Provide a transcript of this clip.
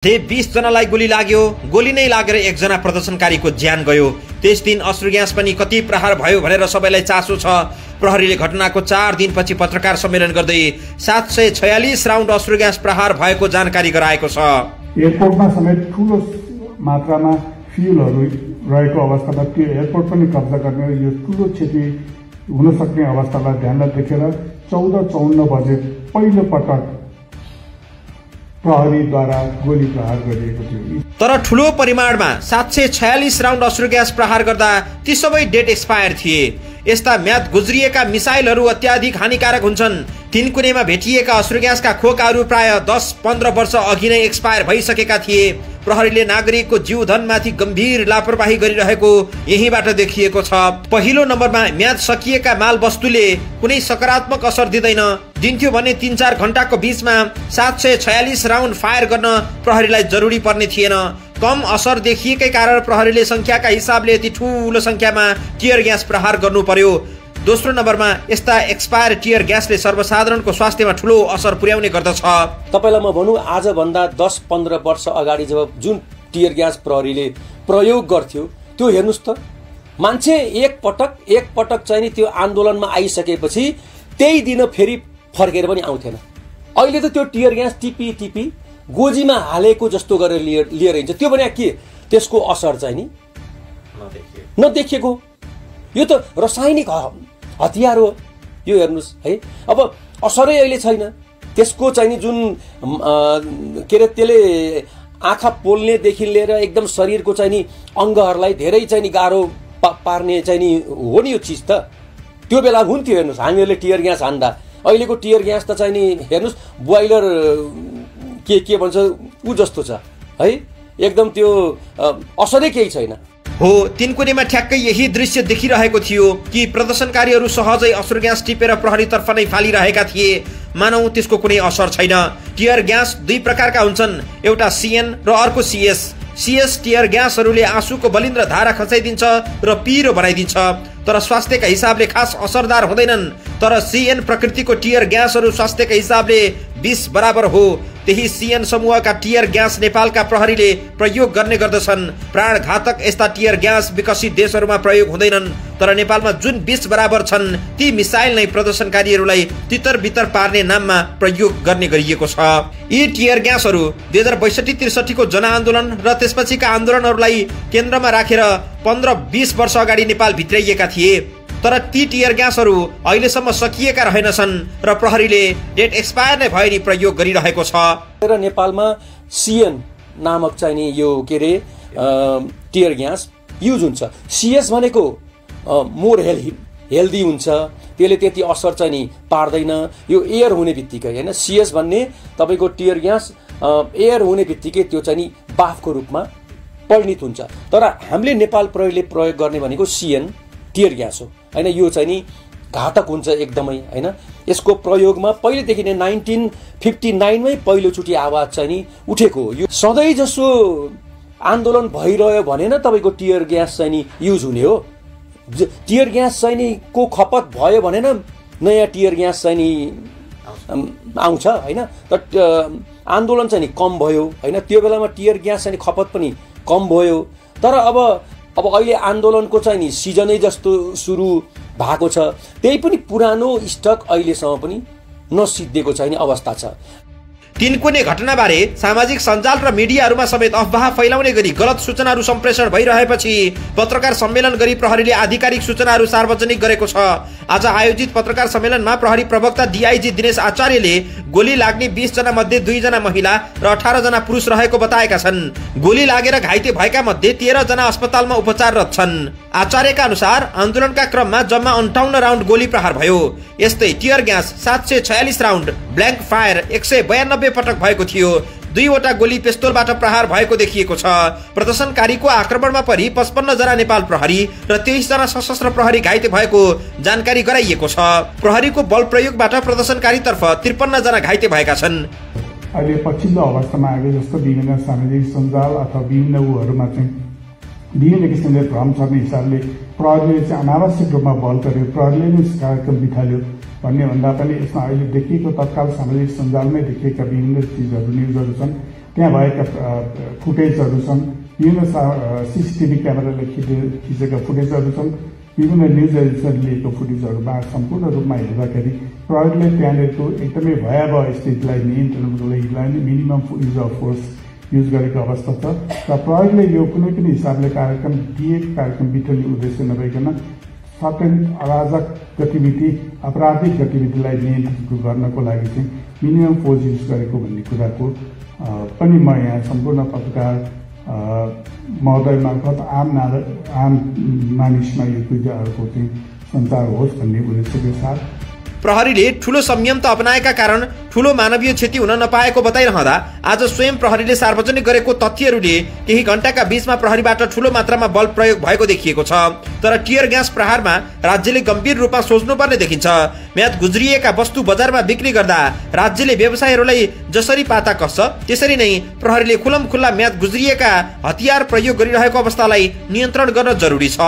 20 जनालाई गोली लाग्यो। गोली नै लागेर एकजना प्रदर्शनकारीको ज्यान गयो। त्यस दिन अश्रु ग्यास पनि कति प्रहार भयो भनेर सबैलाई चासो छ। प्रहरीले घटनाको 4 दिनपछि पत्रकार सम्मेलन गर्दै 746 राउन्ड अश्रु ग्यास प्रहार भएको जानकारी गराएको छ। एयरपोर्टमा समेत ठूलो मात्रामा फ्युलहरू रहेको अवस्थामा त्यो एयरपोर्ट पनि कब्जा गर्ने यो ठूलो क्षति हुन सक्ने अवस्थालाई ध्यानमा राखेर 14:54 बजे पहिलो पटक प्रहरीद्वारा गोली प्रहार गरिएको थियो। तर ठूलो परिमाणमा 746 राउन्ड अश्रु ग्यास प्रहार गर्दा ती सबै डेट एक्सपायर थिए। यस्ता म्याद गुज्रिएका मिसाइलहरू अत्याधिक हानिकारक हुन्छन्। तिनकुनेमा भेटिएका अश्रु ग्यासका खोकाहरू प्राय 10-15 वर्ष अघि नै एक्सपायर भइसकेका थिए। प्रहरीले नागरिकको जीवधनमाथि गम्भीर लापरवाही गरिरहेको यहीबाट देखिएको छ। पहिलो नम्बरमा म्याद सकिएका माल वस्तुले कुनै सकारात्मक असर दिन्थ्यो भने 3-4 घण्टाको बीचमा 746 राउन्ड फायर गर्न प्रहरीलाई जरुरी पर्ने थिएन। कम असर देखिएकै कारण प्रहरीले संख्याका हिसाबले यति ठूलो संख्यामा टियर ग्यास प्रहार गर्नु पर्यो। दोस्रो नम्बरमा यस्ता एक्सपायर टियर ग्यासले सर्वसाधारणको स्वास्थ्यमा ठूलो असर पुर्याउने गर्दछ। तपाईलाई म भनौं, आज भन्दा 10-15 वर्ष अगाडि जब जुन टियर ग्यास प्रहरीले प्रयोग गर्थ्यो त्यो हेर्नुस् त, मान्छे एक पटक चाहिँ नि त्यो आन्दोलनमा आइसकेपछि त्यही दिन फेरि फर्केर पनि आउँथेन। अहिले त त्यो टियर ग्यास टिपी गोजीमा हालेको जस्तो गरेर लिएर हिँड्छ। त्यो भने के त्यसको असर चाहिँ नि नदेखिएको। यो त रासायनिक हतियार हो। यो हेर्नुस् है, अब असरै अहिले छैन। त्यसको चाहिँ नि जुन के रे त्यसले आँखा पोल्नेदेखि लिएर एकदम शरीरको चाहिँ नि अङ्गहरूलाई धेरै चाहिँ नि गाह्रो पार्ने चाहिँ नि हो नि यो चिज त। त्यो बेला हुन्थ्यो। हेर्नुस्, हामीहरूले टियर ग्यास हान्दा अहिलेको टियर ग्यास त चाहिँ नि हेर्नुस् बोइलर के भन्छ ऊ जस्तो छ है, एकदम त्यो असरै केही छैन। हो, तिनकुनेमा ठ्याक्कै यही दृश्य देखिरहेको थियो कि प्रदर्शनकारीहरू सहजै अश्रु ग्यास टिपेर प्रहरीतर्फ नै फालिरहेका थिए। मानौ त्यसको कुनै असर छैन। टियर ग्यास 2 प्रकारका हुन्छन्, एउटा सीएन र अर्को सीएस। सीएस टियर ग्यासहरूले आँसुको बलिन्द्र धारा खसाइदिन्छ र पिरो बनाइदिन्छ, तर स्वास्थ्यका हिसाबले खास असरदार हुँदैनन्। तर सीएन प्रकृतिको टियर ग्यासहरू स्वास्थ्यका हिसाबले विष बराबर हो। त्यही सीएन समूहका टियर ग्यास नेपालका प्रहरीले प्रयोग गर्ने गर्दछन्। प्राणघातक यस्ता टियर ग्यास विकसित देशहरूमा प्रयोग हुँदैनन्, तर नेपालमा जुन विष बराबर छन् ती मिसाइल नै प्रदर्शनकारीहरूलाई तितर बितर पार्ने नाममा प्रयोग गर्ने गरिएको छ। यी टियर ग्यासहरू 2062-63 को जनआन्दोलन र त्यसपछिका आन्दोलनहरूलाई केन्द्रमा राखेर 15-20 वर्ष अगाडि नेपाल भित्राइएका थिए। तर ती टियर ग्यासहरू अहिलेसम्म सकिएका रहेनछन् र प्रहरीले डेट एक्सपायर नै भए नि प्रयोग गरिरहेको छ। र नेपालमा सीएन नामक चाहिँ नि यो के रे टियर ग्यास युज हुन्छ। सीएस भनेको मोर हेल्दी हुन्छ, त्यसले त्यति असर चाहिँ नि पार्दैन। यो एयर हुने बित्तिकै हैन, सीएस भन्ने तपाईको टियर ग्यास एयर हुने बित्तिकै त्यो चाहिँ नि बाफको रूपमा परिणत हुन्छ। तर हामीले नेपाल प्रहरीले प्रयोग गर्ने भनेको सीएन टियर ग्यास हो हैन। यो चाहिँ नि घातक हुन्छ एकदमै हैन। यसको प्रयोगमा पहिलेदेखि नै 1959 मै पहिलोचोटि आवाज चाहिँ नि उठेको हो। यो सधैँ जसो आन्दोलन भइरह्यो भने न तपाईको टियर ग्यास चाहिँ नि युज हुने हो। टियर ग्यास चाहिँ नि को खपत भयो भने न नयाँ टियर ग्यास चाहिँ नि आउँछ हैन। तर आन्दोलन चाहिँ नि कम भयो हैन। त्यो बेलामा टियर ग्यास चाहिँ खपत पनि कम भयो। तर अब अहिले आन्दोलनको चाहिँ नि सिजनै जस्तो सुरु भएको छ। त्यही पनि पुरानो स्टक अहिलेसम्म पनि नसिद्धिएको छैन अवस्था छ। तिनकुने घटनाबारे सामाजिक सञ्जाल र मिडियाहरूमा समेत अफवाह फैलाउने गरी गलत सूचनाहरू सम्प्रेषण भइरहेपछि पत्रकार सम्मेलन गरी प्रहरीले आधिकारिक सूचनाहरू सार्वजनिक गरेको छ। आज आयोजित पत्रकार सम्मेलनमा प्रहरी प्रवक्ता डीआईजी दिनेश आचार्यले गोली लाग्ने 20 जना मध्ये 2 जना महिला र 18 जना पुरुष रहेको बताएका छन्। गोली लागेर घाइते भएका मध्ये 13 जना अस्पतालमा उपचाररत छन्। आचार्यका अनुसार आन्दोलनका क्रममा जम्मा 58 राउन्ड गोली प्रहार भयो। यस्तै tear gas 746 round, blank fire 192 पटक भएको थियो। 2 वटा गोली पिस्तोलबाट प्रहार भएको देखिएको छ। प्रदर्शनकारीको आक्रमणमा परि 55 जना नेपाल प्रहरी र 23 जना सशस्त्र प्रहरी घाइते भएको जानकारी गराइएको छ। प्रहरीको बल प्रयोगबाट प्रदर्शनकारीतर्फ 53 जना घाइते भएका छन्। अहिले पछिल्लो अवस्थामा आगे जस्तो विभिन्न सामाजिक सञ्जाल अथवा विभिन्न उहरूमा चाहिँ विभिन्न किसिमले भ्रम छर्ने हिसाबले प्रहरीले चाहिँ अनावश्यक रूपमा बल गर्यो, प्रहरीले नै कार्यक्रम बिथाल्यो भन्ने भन्दा पनि यसमा अहिले देखिएको तत्काल सामाजिक सञ्जालमै देखिएका विभिन्न चिजहरू न्युजहरू छन्। त्यहाँ भएका फुटेजहरू छन्, विभिन्न CCTV क्यामेराले खिचेका फुटेजहरू छन्, विभिन्न न्युज एजेन्सीले लिएको फुटेजहरूमा सम्पूर्ण रूपमा हेर्दाखेरि प्रहरीले त्यहाँनिरको एकदमै भयावह स्थितिलाई नियन्त्रणको लागि minimum use of force use गरेको अवस्था छ र प्रहरीले यो कुनै पनि हिसाबले कार्यक्रम बिटोल्ने उद्देश्य नभइकन स्वतन्त्र अराजक गतिविधि आपराधिक गतिविधिलाई नियन्त्रित गर्नको लागि चाहिँ मिनिमम फोर्स युज गरेको भन्ने कुराको पनि म यहाँ सम्पूर्ण पत्रकार महोदय मार्फत आम मानिसमा यो कुराहरूको चाहिँ सञ्चार होस् भन्ने उद्देश्यको साथ प्रहरीले ठूलो संयम त अपनाएका कारण ठूलो मानवीय क्षति हुन नपाएको बताइरहँदा आज स्वयं प्रहरीले सार्वजनिक गरेको तथ्यहरूले केही घण्टाका बीचमा प्रहरीबाट ठूलो मात्रामा बल प्रयोग भएको देखिएको छ। तर टियर ग्यास प्रहारमा राज्यले गम्भीर रूपमा सोच्नुपर्ने देखिन्छ। म्याद गुज्रिएका वस्तु बजारमा बिक्री गर्दा राज्यले व्यवसायीहरूलाई जसरी पाता कस्छ त्यसरी नै प्रहरीले खुल्ला म्याद गुज्रिएका हतियार प्रयोग गरिरहेको अवस्थालाई नियन्त्रण गर्न जरुरी छ।